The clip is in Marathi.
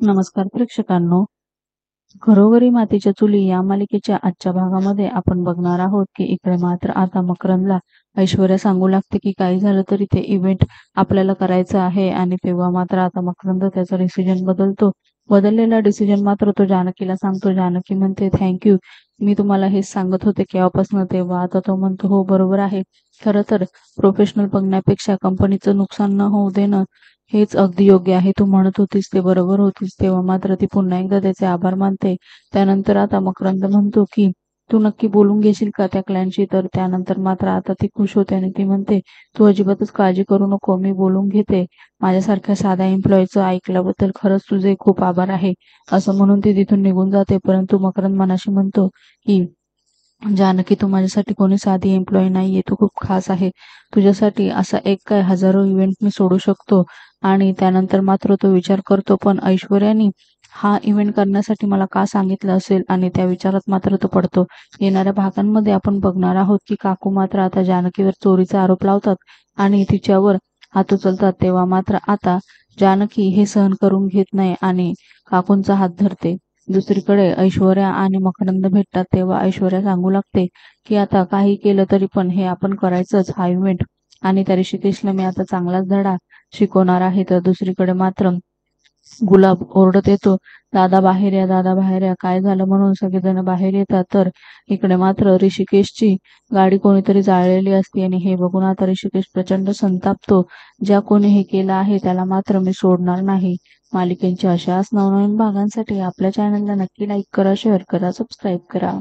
नमस्कार प्रेक्षकांनो. घरोघरी मातीच्या चुली या मालिकेच्या आजच्या भागामध्ये आपण बघणार आहोत की इकडे मात्र आता मकरंदला ऐश्वर्या सांगू लागते की काही झालं तरी ते इव्हेंट आपल्याला करायचं आहे. आणि तेव्हा मात्र आता मकरंद त्याचा डिसिजन बदलतो. बदललेला डिसिजन मात्र तो जानकीला सांगतो. जानकी म्हणते थँक्यू, मी तुम्हाला हेच सांगत होते केव्हापासून. तेव्हा आता तो म्हणतो हो बरोबर आहे, खरं तर प्रोफेशनल बघण्यापेक्षा कंपनीचं नुकसान न होऊ देणं हेच अगदी योग्य आहे. तू म्हणत होतीस ते बरोबर होतीस. तेव्हा मात्र ती पुन्हा एकदा त्याचे आभार मानते. त्यानंतर आता मकरंद म्हणतो की तू नक्की बोलून घेशील का त्या क्लायंटशी. तर त्यानंतर मात्र आता ती खुश होते आणि ती म्हणते तू अजिबातच काळजी करू नको, मी बोलून घेते. माझ्यासारख्या साध्या एम्प्लॉईचं ऐकल्याबद्दल खरंच तुझे खूप आभार आहे, असं म्हणून ती तिथून निघून जाते. परंतु मकरंद मनाशी म्हणतो की जानकी, तू माझ्यासाठी कोणी साधी एम्प्लॉई नाहीये, तू खूप खास आहे. तुझ्यासाठी असा एक काय हजारो इव्हेंट मी सोडू शकतो. आणि त्यानंतर मात्र तो विचार करतो, पण ऐश्वर्याने हा इव्हेंट करण्यासाठी मला का सांगितलं असेल. आणि त्या विचारात मात्र तो पडतो. येणाऱ्या भागांमध्ये आपण बघणार आहोत की काकू मात्र आता जानकीवर चोरीचा आरोप लावतात आणि तिच्यावर हात उचलतात. तेव्हा मात्र आता जानकी हे सहन करून घेत नाही आणि काकूंचा हात धरते. दुसरीकडे ऐश्वर्या आणि मकरंद भेटतात. तेव्हा ऐश्वर्या सांगू लागते की आता काही केलं तरी पण हे आपण करायचंच, हा इव्हेंट. आणि त्या ऋषिकेशला मी आता चांगलाच धडा शिकवणार आहे. तर दुसरीकडे मात्र गुलाब ओरडत येतो, दादा बाहेर या, दादा बाहेर या. काय झालं म्हणून सगळेजण बाहेर येतात. तर इकडे मात्र ऋषिकेशची गाडी कोणीतरी जाळलेली असते आणि हे बघून आता ऋषिकेश प्रचंड संतापतो. ज्या कोणी हे केलं आहे त्याला मात्र मी सोडणार नाही. मालिकेच्या अशाच नवनवीन भागांसाठी आपल्या चॅनलला नक्की लाईक करा, शेअर करा, सबस्क्राईब करा.